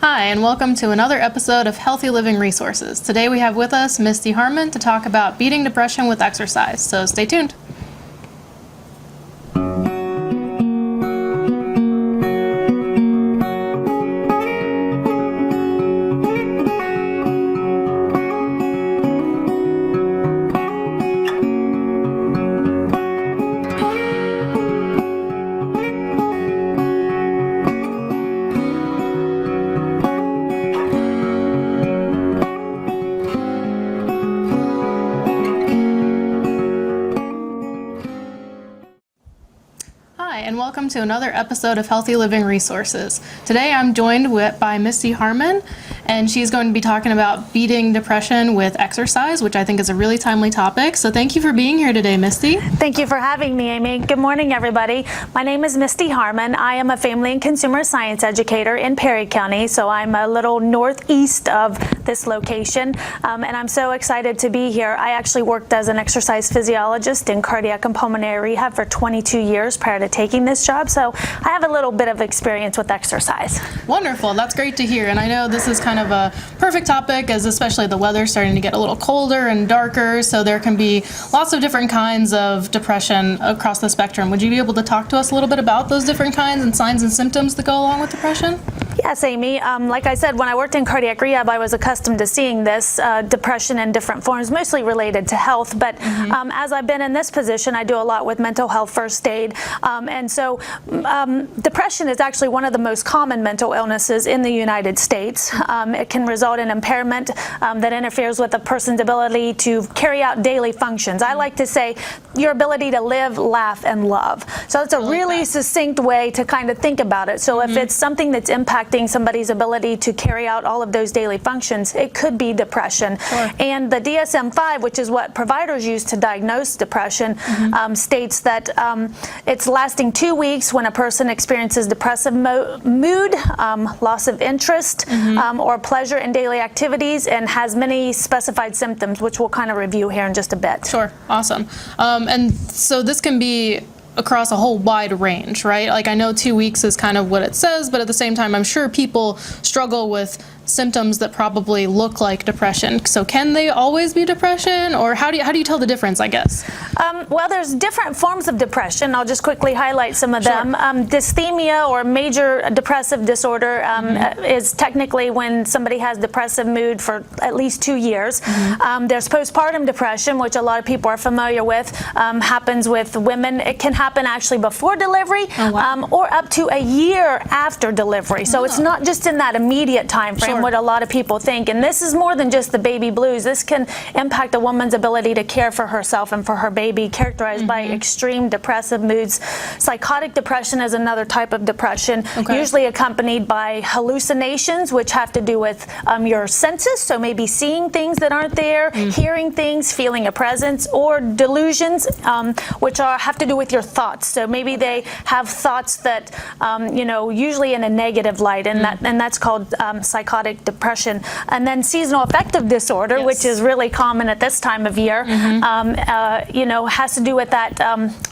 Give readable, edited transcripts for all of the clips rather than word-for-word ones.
Hi, and welcome to another episode of Healthy Living Resources. Today we have with us Misty Harmon to talk about beating depression with exercise, so stay tuned. And welcome to another episode of Healthy Living Resources. Today I'm joined by Misty Harmon, and she's going to be talking about beating depression with exercise, which I think is a really timely topic. So thank you for being here today, Misty. Thank you for having me, Amy. Good morning, everybody. My name is Misty Harmon. I am a family and consumer science educator in Perry County, so I'm a little northeast of this location, and I'm so excited to be here. I actually worked as an exercise physiologist in cardiac and pulmonary rehab for 22 years prior to taking this job, so I have a little bit of experience with exercise. Wonderful. That's great to hear. And I know this is kind of a perfect topic, as especially the weather's starting to get a little colder and darker, so there can be lots of different kinds of depression across the spectrum. Would you be able to talk to us a little bit about those different kinds and signs and symptoms that go along with depression? Yes, Amy. Like I said, when I worked in cardiac rehab, I was accustomed to seeing this depression in different forms, mostly related to health. But as I've been in this position, I do a lot with mental health first aid. And so depression is actually one of the most common mental illnesses in the United States. It can result in impairment that interferes with a person's ability to carry out daily functions. I like to say your ability to live, laugh, and love. So that's a really succinct way to kind of think about it. So if it's something that's impacting somebody's ability to carry out all of those daily functions, it could be depression. Sure. And the DSM-5, which is what providers use to diagnose depression, states that it's lasting 2 weeks when a person experiences depressive mood, loss of interest, or pleasure in daily activities, and has many specified symptoms, which we'll kind of review here in just a bit. Sure. Awesome. And so this can be across a whole wide range, right? Like, I know 2 weeks is kind of what it says, but at the same time, I'm sure people struggle with symptoms that probably look like depression. So can they always be depression, or how do you tell the difference, I guess? Well, there's different forms of depression. I'll just quickly highlight some of them. Dysthymia, or major depressive disorder, is technically when somebody has depressive mood for at least 2 years. There's postpartum depression, which a lot of people are familiar with, happens with women. It can happen actually before delivery, or up to a year after delivery. So it's not just in that immediate time frame, what a lot of people think. And this is more than just the baby blues. This can impact a woman's ability to care for herself and for her baby, characterized by extreme depressive moods. Psychotic depression is another type of depression, usually accompanied by hallucinations, which have to do with your senses, so maybe seeing things that aren't there, hearing things, feeling a presence, or delusions, which have to do with your thoughts. So maybe they have thoughts that, usually in a negative light, and that's called psychotic depression. And then seasonal affective disorder, which is really common at this time of year, has to do with that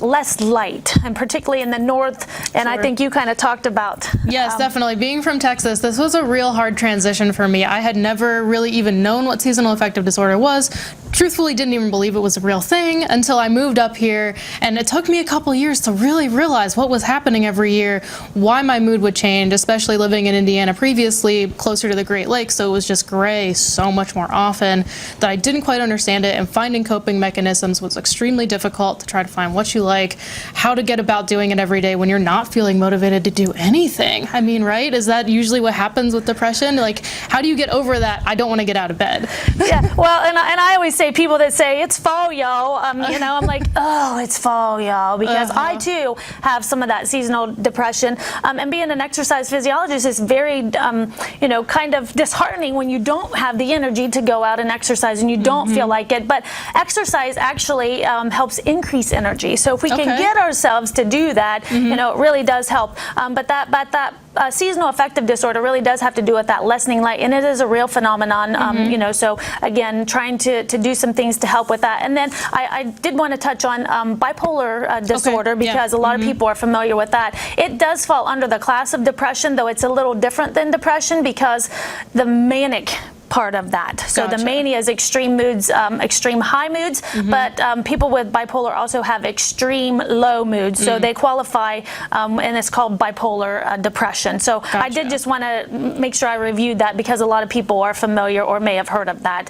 less light, and particularly in the north. And I think you kind of talked about. Yes, definitely. Being from Texas, this was a real hard transition for me. I had never really even known what seasonal affective disorder was. Truthfully, didn't even believe it was a real thing until I moved up here, and it took me a couple years to really realize what was happening every year, why my mood would change, especially living in Indiana previously, closer to the Great Lakes, so it was just gray so much more often that I didn't quite understand it, and finding coping mechanisms was extremely difficult to try to find what you like, how to get about doing it every day when you're not feeling motivated to do anything. I mean, right? Is that usually what happens with depression? Like, how do you get over that, I don't want to get out of bed? Yeah, well, and I always say, people that say, it's fall, y'all, I'm like, oh, it's fall, y'all, because I too have some of that seasonal depression, and being an exercise physiologist is very, kind of disheartening when you don't have the energy to go out and exercise and you don't feel like it. But exercise actually helps increase energy. So if we can get ourselves to do that, it really does help. But that seasonal affective disorder really does have to do with that lessening light, and it is a real phenomenon. You know, so again, trying to do some things to help with that. And then I did want to touch on bipolar disorder, because a lot of people are familiar with that. It does fall under the class of depression, though it's a little different than depression because the manic part of that. So the mania is extreme moods, extreme high moods, but people with bipolar also have extreme low moods. So they qualify, and it's called bipolar depression. So I did just want to make sure I reviewed that because a lot of people are familiar or may have heard of that.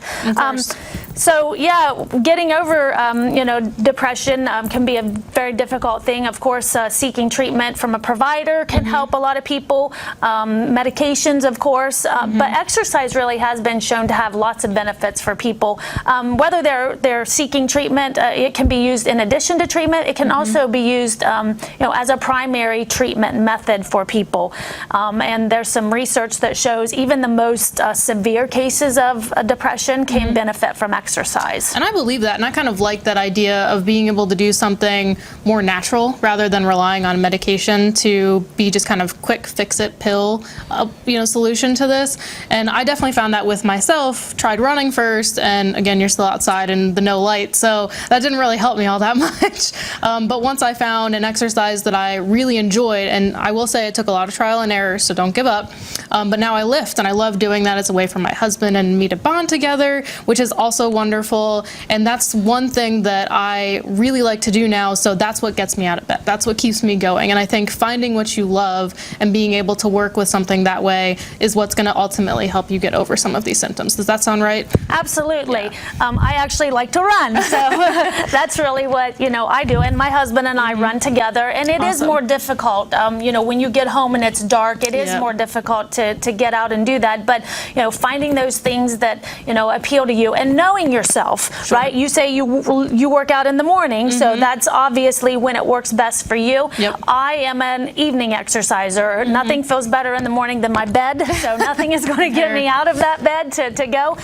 So yeah, getting over you know, depression can be a very difficult thing. Of course, seeking treatment from a provider can help a lot of people. Medications, of course, but exercise really has been shown to have lots of benefits for people. Whether they're seeking treatment, it can be used in addition to treatment. It can also be used, you know, as a primary treatment method for people. And there's some research that shows even the most severe cases of depression can benefit from exercise. And I believe that, and I kind of like that idea of being able to do something more natural rather than relying on medication to be just kind of quick fix-it pill, you know, solution to this. And I definitely found that with myself. Tried running first, and again, you're still outside in the no light, so that didn't really help me all that much. But once I found an exercise that I really enjoyed, and I will say it took a lot of trial and error, so don't give up. But now I lift, and I love doing that. It's a way for my husband and me to bond together, which is also wonderful. And that's one thing that I really like to do now, so that's what gets me out of bed. That's what keeps me going. And I think finding what you love and being able to work with something that way is what's going to ultimately help you get over some of these symptoms. Does that sound right? Absolutely. I actually like to run, so that's really what, you know, I do. And my husband and I run together, and it is more difficult. You know, when you get home and it's dark, it is more difficult to get out and do that. But, you know, finding those things that, you know, appeal to you and knowing yourself, right? You say you work out in the morning, so that's obviously when it works best for you. I am an evening exerciser. Nothing feels better in the morning than my bed, so nothing is going to get me out of that bed to go.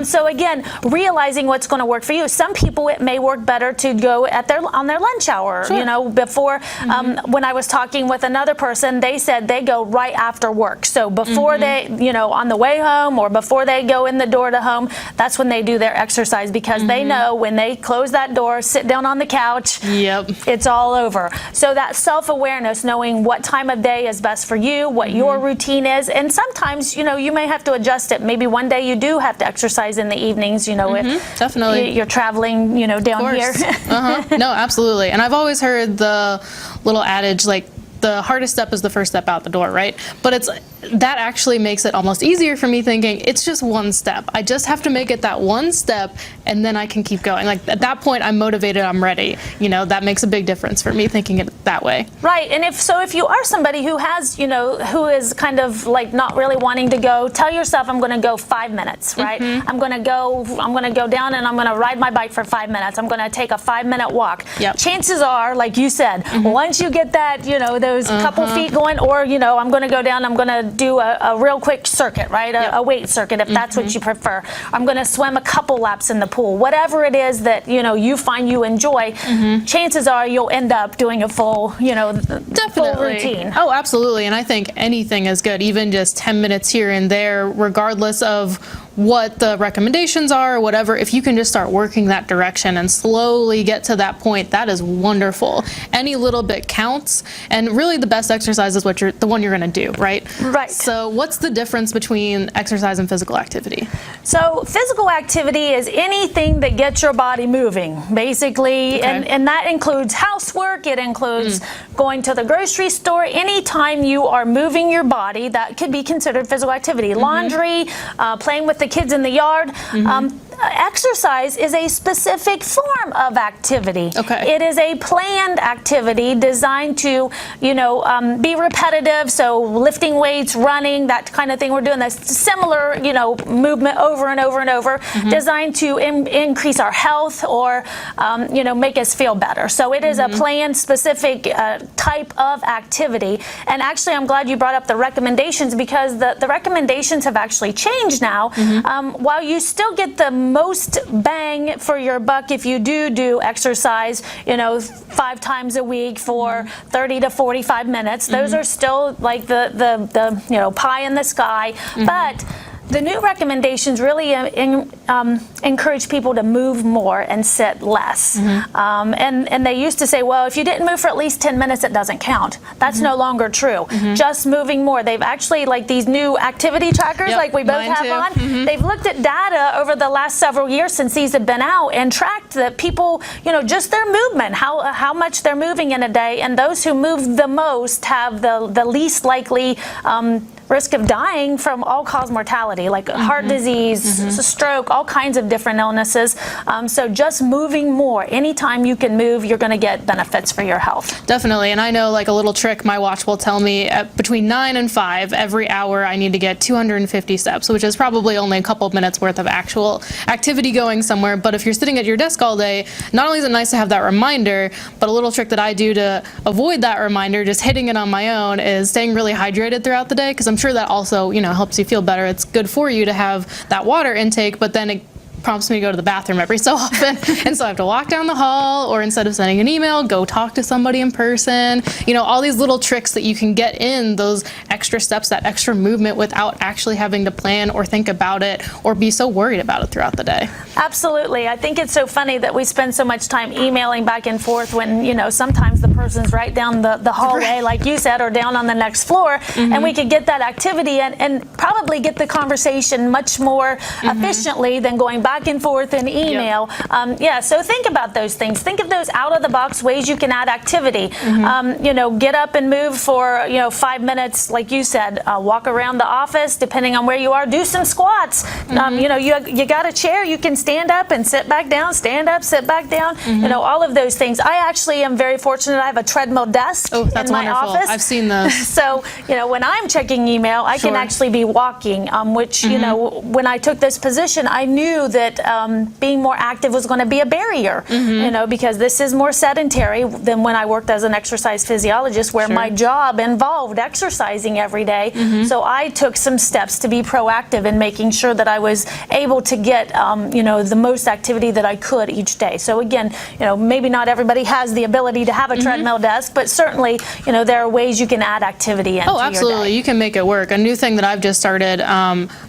So again, realizing what's going to work for you. Some people, it may work better to go on their lunch hour. You know, before when I was talking with another person, they said they go right after work. So before they, you know, on the way home or before they go in the door to home, that's when they do their exercise, because they know when they close that door, sit down on the couch, it's all over. So that self-awareness, knowing what time of day is best for you, what your routine is, and sometimes, you know, you may have to adjust it. Maybe one day you do have to exercise in the evenings, you know, if definitely you're traveling, you know, down here. No, absolutely. And I've always heard the little adage, like, the hardest step is the first step out the door, right? But that actually makes it almost easier for me, thinking it's just one step. I just have to make it that one step, and then I can keep going. Like, at that point, I'm motivated, I'm ready. You know, that makes a big difference for me, thinking it that way. Right. And if you are somebody who has, you know, who is kind of like not really wanting to go, tell yourself, I'm going to go 5 minutes, right? I'm going to go down and I'm going to ride my bike for 5 minutes. I'm going to take a 5-minute walk. Chances are, like you said, once you get that, you know, those couple feet going, or, you know, I'm going to go down, I'm going to do a real quick circuit, right? A weight circuit, if that's what you prefer. I'm going to swim a couple laps in the pool. Whatever it is that, you know, you find you enjoy, chances are you'll end up doing a full, you know, full routine. Oh, absolutely. And I think anything is good, even just 10 minutes here and there, regardless of what the recommendations are or whatever. If you can just start working that direction and slowly get to that point, that is wonderful. Any little bit counts, and really the best exercise is the one you're going to do, right? Right. So what's the difference between exercise and physical activity? So physical activity is anything that gets your body moving, basically, and that includes housework, it includes going to the grocery store. Anytime you are moving your body, that could be considered physical activity. Laundry, playing with the kids in the yard. Exercise is a specific form of activity. It is a planned activity designed to, you know, be repetitive. So lifting weights, running, that kind of thing. We're doing this similar, you know, movement over and over and over, designed to increase our health or, you know, make us feel better. So it is a planned, specific type of activity. And actually, I'm glad you brought up the recommendations, because the recommendations have actually changed now. While you still get the most bang for your buck if you do exercise, 5 times a week for 30 to 45 minutes. Those are still like the pie in the sky, but the new recommendations really encourage people to move more and sit less. And they used to say, well, if you didn't move for at least 10 minutes, it doesn't count. That's no longer true. Just moving more. They've actually, like these new activity trackers like we both have on, they've looked at data over the last several years since these have been out and tracked that people, just their movement, how much they're moving in a day. And those who move the most have the least likely risk of dying from all-cause mortality, like heart disease, stroke, all kinds of different illnesses. So just moving more. Anytime you can move, you're going to get benefits for your health. Definitely. And I know, like, a little trick my watch will tell me between 9 and 5 every hour I need to get 250 steps, which is probably only a couple of minutes worth of actual activity going somewhere. But if you're sitting at your desk all day, not only is it nice to have that reminder, but a little trick that I do to avoid that reminder, just hitting it on my own, is staying really hydrated throughout the day, because I'm sure that also, helps you feel better. It's good for you to have that water intake, but then it prompts me to go to the bathroom every so often. And so I have to walk down the hall, or instead of sending an email, go talk to somebody in person. All these little tricks that you can get in, those extra steps, that extra movement, without actually having to plan or think about it or be so worried about it throughout the day. Absolutely. I think it's so funny that we spend so much time emailing back and forth when, sometimes the person's right down the hallway, like you said, or down on the next floor, and we could get that activity and probably get the conversation much more efficiently than going back and forth in email. So think about those things. Think of those out-of-the-box ways you can add activity. Get up and move for 5 minutes, like you said. Walk around the office, depending on where you are. Do some squats. You got a chair, you can stand up and sit back down. Stand up, sit back down. All of those things. I actually am very fortunate. I have a treadmill desk in my office. I've seen those. So when I'm checking email, I can actually be walking. Which when I took this position, I knew that being more active was going to be a barrier, because this is more sedentary than when I worked as an exercise physiologist, where my job involved exercising every day. So I took some steps to be proactive in making sure that I was able to get, the most activity that I could each day. So again, maybe not everybody has the ability to have a treadmill desk, but certainly, there are ways you can add activity into absolutely. your day. You can make it work. A new thing that I've just started,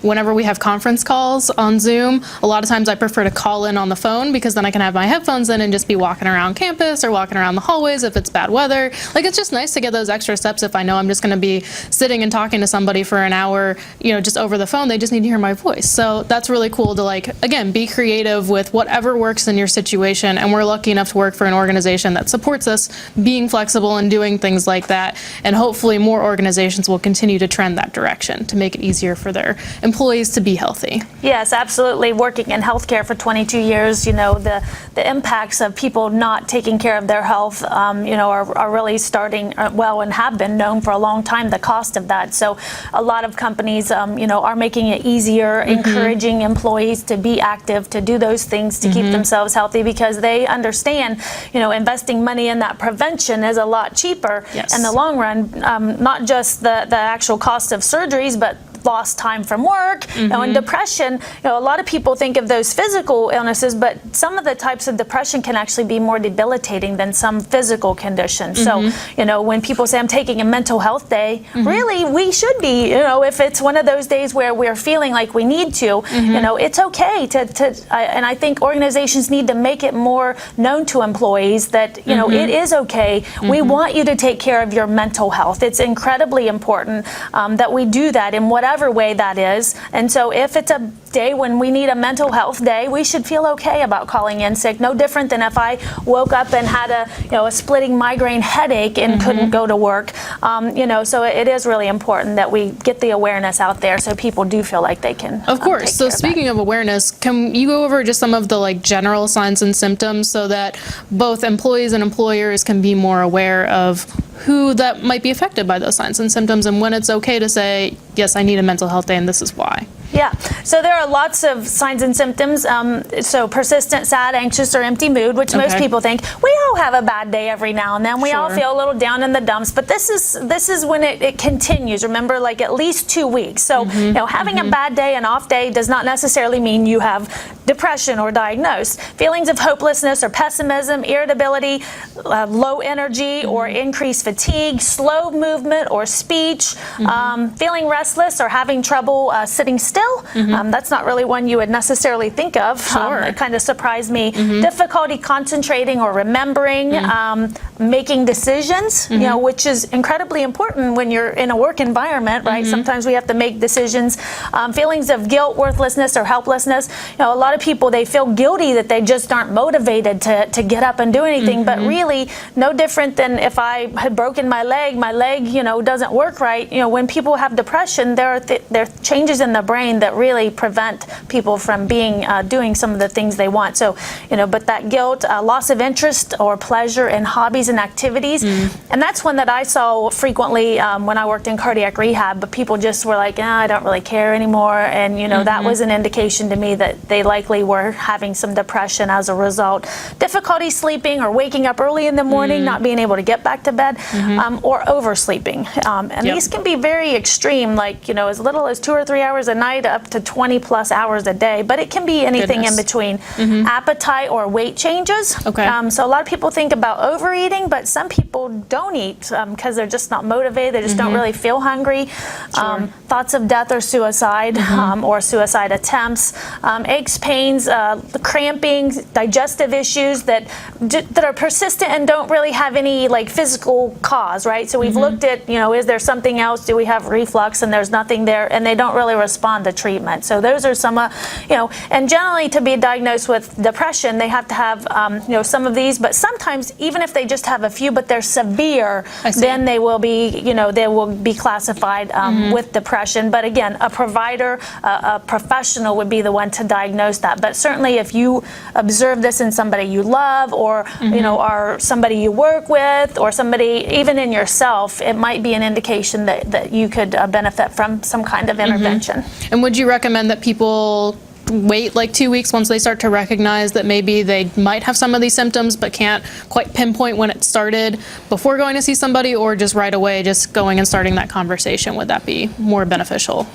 whenever we have conference calls on Zoom, a lot of times I prefer to call in on the phone, because then I can have my headphones in and just be walking around campus or walking around the hallways if it's bad weather. Like, it's just nice to get those extra steps if I know I'm just going to be sitting and talking to somebody for an hour, just over the phone. They just need to hear my voice. So that's really cool to, like, again, be creative with whatever works in your situation. And we're lucky enough to work for an organization that supports us being flexible and doing things like that. And hopefully more organizations will continue to trend that direction to make it easier for their employees to be healthy. Yes, absolutely. Working in healthcare for 22 years, the impacts of people not taking care of their health, are really starting and have been known for a long time, the cost of that. So a lot of companies, are making it easier, encouraging employees to be active, to do those things to keep themselves healthy, because they understand, investing money in that prevention is a lot cheaper in the long run, not just the actual cost of surgeries, but lost time from work, and depression. A lot of people think of those physical illnesses, but some of the types of depression can actually be more debilitating than some physical conditions. So, when people say I'm taking a mental health day, really we should be. If it's one of those days where we're feeling like we need to, it's okay and I think organizations need to make it more known to employees that it is okay. We want you to take care of your mental health. It's incredibly important that we do that in whatever way that is. And so if it's a day when we need a mental health day, we should feel okay about calling in sick. No different than if I woke up and had a splitting migraine headache and couldn't go to work. So it is really important that we get the awareness out there so people do feel like they can. Of course. So speaking of awareness, can you go over just some of the general signs and symptoms so that both employees and employers can be more aware of who that might be affected by those signs and symptoms, and when it's okay to say, yes, I need a mental health day and this is why? Yeah, so there are lots of signs and symptoms. So persistent, sad, anxious, or empty mood, which most people think. We all have a bad day every now and then. We all feel a little down in the dumps, but this is when it continues. Remember, like at least 2 weeks. So you know, having a bad day, an off day, does not necessarily mean you have depression or diagnosed. Feelings of hopelessness or pessimism, irritability, low energy or increased fatigue, slow movement or speech, feeling restless or having trouble sitting still. That's not really one you would necessarily think of. It kind of surprised me. Difficulty concentrating or remembering, making decisions, you know, which is incredibly important when you're in a work environment, right? Sometimes we have to make decisions. Feelings of guilt, worthlessness, or helplessness. You know, a lot of people, they feel guilty that they just aren't motivated to get up and do anything, but really no different than if I had broken my leg, you know, doesn't work right. You know, when people have depression, there are changes in the brain that really prevent people from doing some of the things they want. So, you know, but that guilt, loss of interest or pleasure in hobbies and activities, and that's one that I saw frequently when I worked in cardiac rehab, but people just were like, I don't really care anymore, and you know, that was an indication to me that they likely were having some depression as a result. Difficulty sleeping or waking up early in the morning, not being able to get back to bed, or oversleeping. And these can be very extreme, like, you know, as little as 2 or 3 hours a night up to 20 plus hours a day, but it can be anything in between. Appetite or weight changes. So a lot of people think about overeating, but some people don't eat because they're just not motivated, they just don't really feel hungry. Thoughts of death or suicide, or suicide attempts, aches, pains, cramping, digestive issues that are persistent and don't really have any like physical cause, right? So we've looked at, you know, is there something else? Do we have reflux? And there's nothing there, and they don't really respond to treatment. So those are some, you know, and generally to be diagnosed with depression, they have to have, you know, some of these, but sometimes even if they just have a few, but they're severe, then they will be, you know, they will be classified with depression. But again, a provider, a professional would be the one to diagnose that. But certainly if you observe this in somebody you love, or, you know, or somebody you work with, or somebody even in yourself, it might be an indication that you could benefit from some kind of intervention. And would you recommend that people wait like 2 weeks once they start to recognize that maybe they might have some of these symptoms but can't quite pinpoint when it started before going to see somebody, or just right away just going and starting that conversation? Would that be more beneficial?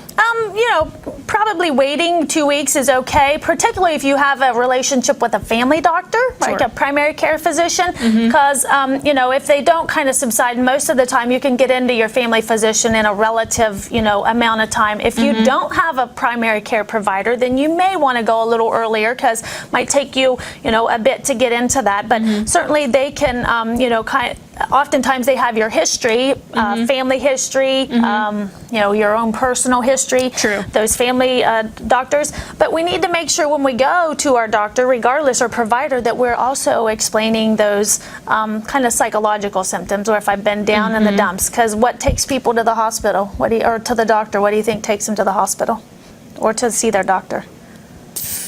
You know, probably waiting 2 weeks is okay, particularly if you have a relationship with a family doctor, like a primary care physician, because, you know, if they don't kind of subside, most of the time you can get into your family physician in a relative, you know, amount of time. If you don't have a primary care provider, then you may want to go a little earlier, because it might take you, you know, a bit to get into that. But certainly they can, you know, oftentimes they have your history, family history, you know, your own personal history, those family doctors. But we need to make sure when we go to our doctor, regardless, or provider, that we're also explaining those kind of psychological symptoms, or if I've been down in the dumps. Because what takes people to the hospital, or to the doctor? What do you think takes them to the hospital or to see their doctor?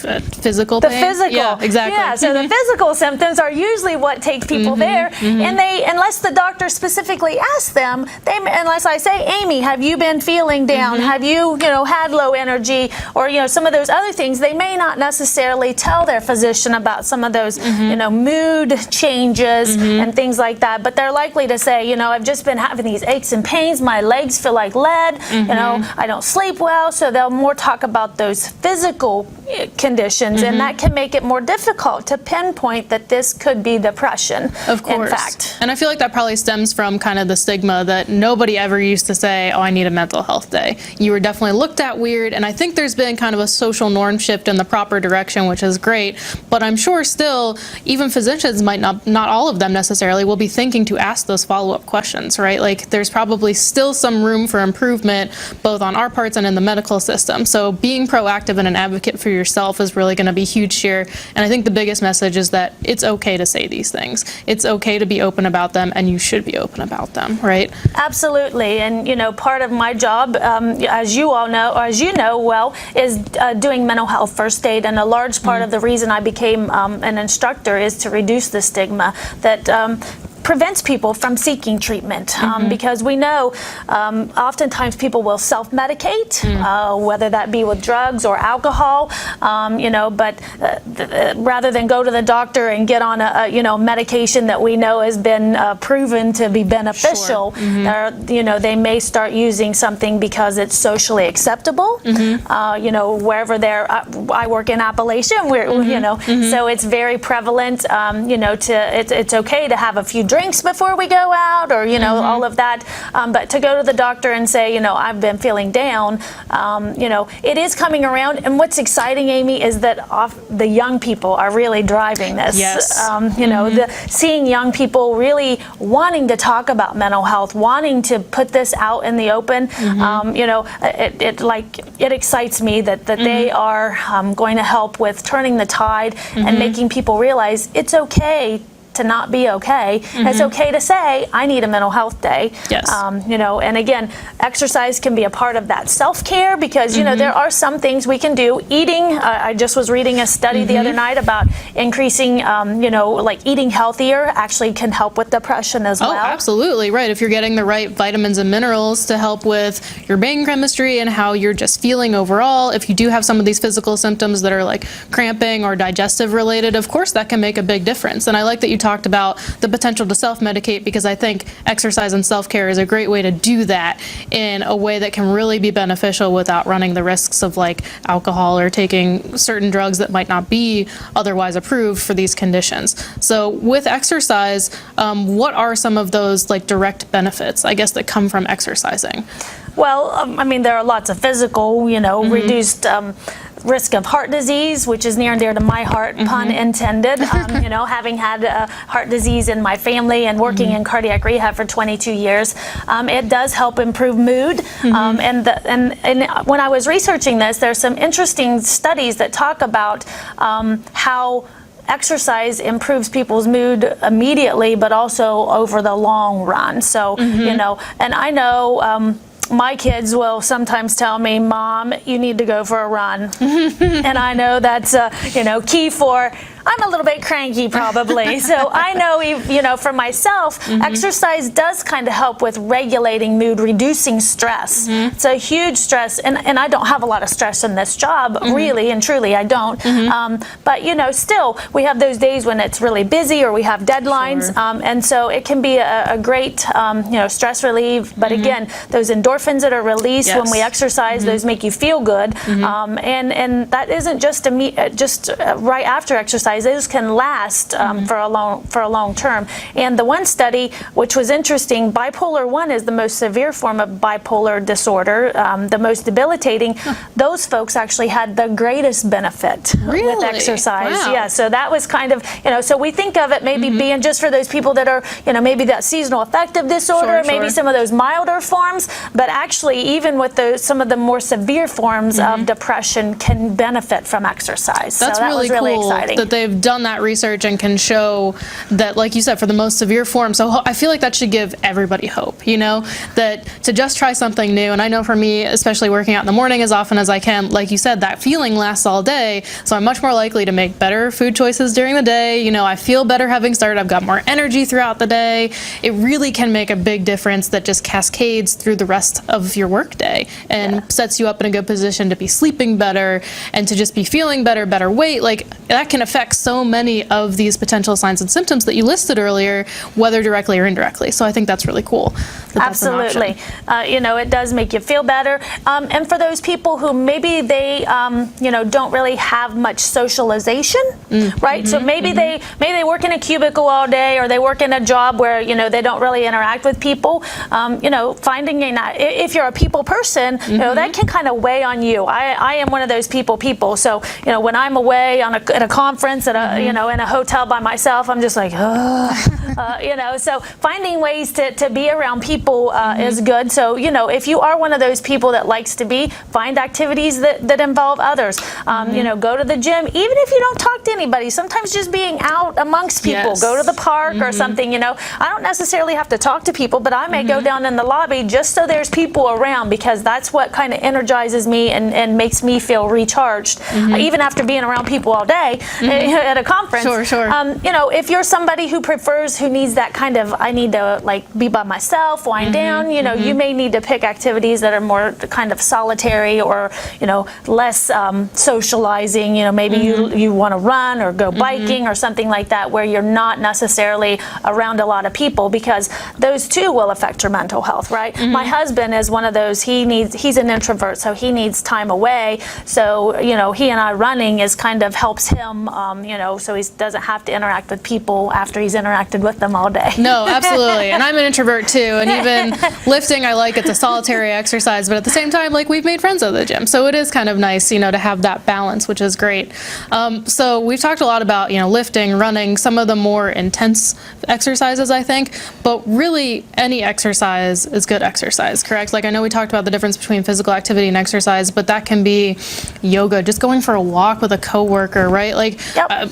Physical pain? The physical. Yeah, exactly. Yeah, so the physical symptoms are usually what take people there. And they, unless the doctor specifically asks them, unless I say, Amy, have you been feeling down? Have you, you know, had low energy? Or, you know, some of those other things, they may not necessarily tell their physician about some of those, you know, mood changes and things like that. But they're likely to say, you know, I've just been having these aches and pains. My legs feel like lead. You know, I don't sleep well. So they'll more talk about those physical conditions, and that can make it more difficult to pinpoint that this could be depression. Of course. In fact. And I feel like that probably stems from kind of the stigma that nobody ever used to say, oh, I need a mental health day. You were definitely looked at weird, and I think there's been kind of a social norm shift in the proper direction, which is great, but I'm sure still, even physicians might not all of them necessarily, will be thinking to ask those follow-up questions, right? Like, there's probably still some room for improvement, both on our parts and in the medical system. So being proactive and an advocate for yourself is really going to be huge here. And I think the biggest message is that it's okay to say these things. It's okay to be open about them, and you should be open about them, right? Absolutely. And, you know, part of my job, as you all know, or as you know well, is doing mental health first aid. And a large part of the reason I became an instructor is to reduce the stigma that prevents people from seeking treatment because we know oftentimes people will self-medicate, whether that be with drugs or alcohol, but rather than go to the doctor and get on a medication that we know has been proven to be beneficial, they may start using something because it's socially acceptable. Wherever I work in Appalachia, so it's very prevalent. It's okay to have a few drinks before we go out, or all of that. But to go to the doctor and say, I've been feeling down, it is coming around. And what's exciting, Amy, is that the young people are really driving this. Yes. Seeing young people really wanting to talk about mental health, wanting to put this out in the open. It excites me that they are going to help with turning the tide and making people realize it's okay to not be okay. It's okay to say, I need a mental health day. Yes. And again, exercise can be a part of that self-care because, there are some things we can do. Eating, I just was reading a study the other night about increasing, eating healthier actually can help with depression as well. Oh, absolutely. Right. If you're getting the right vitamins and minerals to help with your brain chemistry and how you're just feeling overall, if you do have some of these physical symptoms that are like cramping or digestive related, of course, that can make a big difference. And I like that you talked about the potential to self-medicate, because I think exercise and self-care is a great way to do that in a way that can really be beneficial without running the risks of like alcohol or taking certain drugs that might not be otherwise approved for these conditions. So with exercise, what are some of those like direct benefits, I guess, that come from exercising? Well, there are lots of physical, reduced risk of heart disease, which is near and dear to my heart, pun intended. Having had heart disease in my family and working in cardiac rehab for 22 years, it does help improve mood. And when I was researching this, there's some interesting studies that talk about how exercise improves people's mood immediately, but also over the long run. So, and I know my kids will sometimes tell me, Mom, you need to go for a run. And I know that's, key for, I'm a little bit cranky probably. So I know, for myself, exercise does kind of help with regulating mood, reducing stress. It's a huge stress. And I don't have a lot of stress in this job, really and truly, I don't. But, still, we have those days when it's really busy or we have deadlines. And so it can be a great, stress relief. But again, those endorphins that are released when we exercise, those make you feel good. And that isn't just right after exercise. Those can last for a long term. And the one study, which was interesting, bipolar 1 is the most severe form of bipolar disorder, the most debilitating. Those folks actually had the greatest benefit with exercise. Wow. Yeah, so that was kind of, so we think of it maybe being just for those people that are, maybe that seasonal affective disorder, maybe some of those milder forms, but actually even with some of the more severe forms of depression can benefit from exercise. That's so that really was really cool exciting. That they've done that research and can show that, like you said, for the most severe form. So I feel like that should give everybody hope, that to just try something new. And I know for me, especially working out in the morning as often as I can, like you said, that feeling lasts all day. So I'm much more likely to make better food choices during the day. I feel better having started. I've got more energy throughout the day. It really can make a big difference that just cascades through the rest of your workday and sets you up in a good position to be sleeping better and to just be feeling better, better weight. Like that can affect so many of these potential signs and symptoms that you listed earlier, whether directly or indirectly. So I think that's really cool. Absolutely. It does make you feel better. And for those people who maybe they, don't really have much socialization, right? So maybe they work in a cubicle all day, or they work in a job where, they don't really interact with people. Finding if you're a people person, that can kind of weigh on you. I am one of those people. So, when I'm away at a conference in a hotel by myself, I'm just like, so finding ways to be around people is good. So, if you are one of those people that likes to find activities that involve others. Go to the gym, even if you don't talk to anybody. Sometimes just being out amongst people, go to the park or something. I don't necessarily have to talk to people, but I may go down in the lobby just so there's people around, because that's what kind of energizes me and makes me feel recharged, even after being around people all day at a conference. Sure. If you're somebody who prefers who needs that kind of, I need to like be by myself, wind down, you know, you may need to pick activities that are more kind of solitary or, you know, less socializing, you know, maybe you want to run or go biking or something like that, where you're not necessarily around a lot of people, because those too will affect your mental health, right? My husband is one of those, he's an introvert, so he needs time away. So, you know, he and I running is kind of helps him, you know, so he doesn't have to interact with people after he's interacted with them all day. No, absolutely. And I'm an introvert too. And even lifting, I like, it's a solitary exercise, but at the same time, like, we've made friends at the gym. So it is kind of nice, you know, to have that balance, which is great. So we've talked a lot about, you know, lifting, running, some of the more intense exercises, I think, but really any exercise is good exercise, correct? Like, I know we talked about the difference between physical activity and exercise, but that can be yoga, just going for a walk with a coworker, right? Like,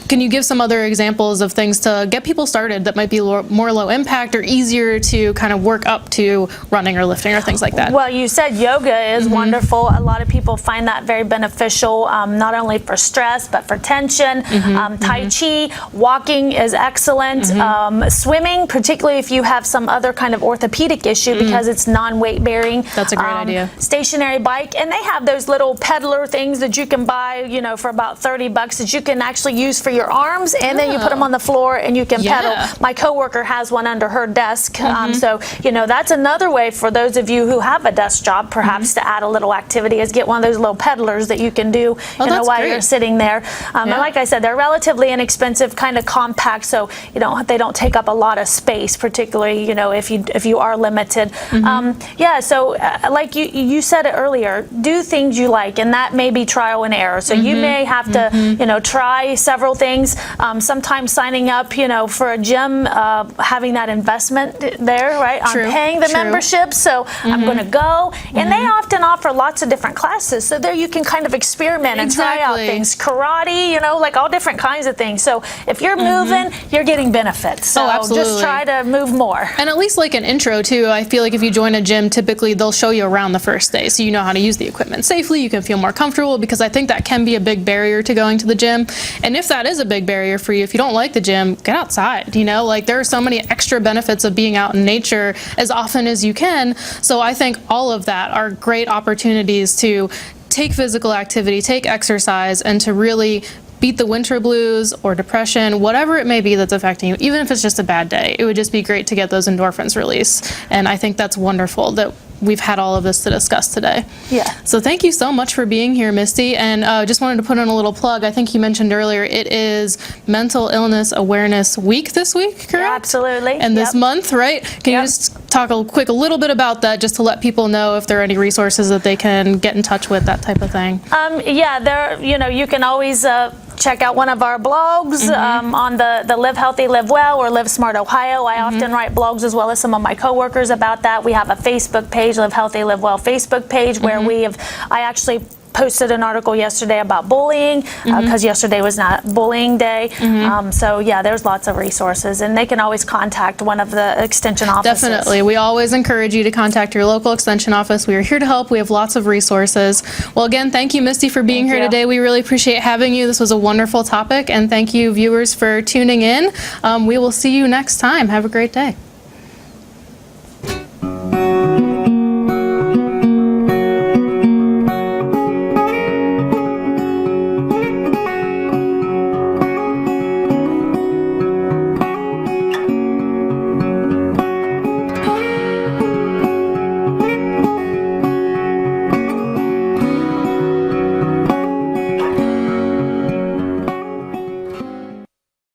can you give some other examples of things to get people started that might be more low impact or easier to kind of work up to running or lifting or things like that? Well, you said yoga is wonderful. A lot of people find that very beneficial, not only for stress, but for tension. Tai Chi, walking is excellent. Swimming, particularly if you have some other kind of orthopedic issue, because it's non-weight bearing. That's a great idea. Stationary bike, and they have those little peddler things that you can buy, you know, for about $30 that you can actually use for your arms, and then you put them on the floor and you can pedal. My coworker has one under her desk, so, you know, that's another way for those of you who have a desk job, perhaps to add a little activity, is get one of those little peddlers that you can do, you know, while you're sitting there. And like I said, they're relatively inexpensive, kind of compact, so they don't take up a lot of space, particularly, you know, if you are limited. So like you said it earlier, do things you like, and that may be trial and error. So you may have to, you know, try several things. Sometimes signing up, you know, for a gym, having that investment there, right? I'm paying the membership, so I'm going to go. And they often offer lots of different classes, so there you can kind of experiment and try out things. Karate, you know, like all different kinds of things. So if you're moving, you're getting benefits. So just try to move more. And at least like an intro too, I feel like if you join a gym, typically they'll show you around the first day, so you know how to use the equipment safely, you can feel more comfortable, because I think that can be a big barrier to going to the gym. And if that is a big barrier for you, if you don't like the gym, get outside, you know, like there are so many extra benefits of being out in nature as often as you can. So I think all of that are great opportunities to take physical activity, take exercise, and to really beat the winter blues or depression, whatever it may be that's affecting you, even if it's just a bad day. It would just be great to get those endorphins released. And I think that's wonderful that we've had all of this to discuss today. So thank you so much for being here, Misty. And just wanted to put in a little plug. I think you mentioned earlier, it is Mental Illness Awareness Week this week, correct? Yeah, absolutely. And this month, right? Can you just talk a little bit about that, just to let people know if there are any resources that they can get in touch with, that type of thing? You know, you can always check out one of our blogs on the Live Healthy, Live Well, or Live Smart Ohio. I often write blogs, as well as some of my coworkers, about that. We have a Facebook page, Live Healthy, Live Well Facebook page, where I actually posted an article yesterday about bullying, because yesterday was not bullying day. So yeah, there's lots of resources, and they can always contact one of the extension offices. Definitely. We always encourage you to contact your local extension office. We are here to help. We have lots of resources. Well, again, thank you, Misty, for being here today. We really appreciate having you. This was a wonderful topic, and thank you, viewers, for tuning in. We will see you next time. Have a great day.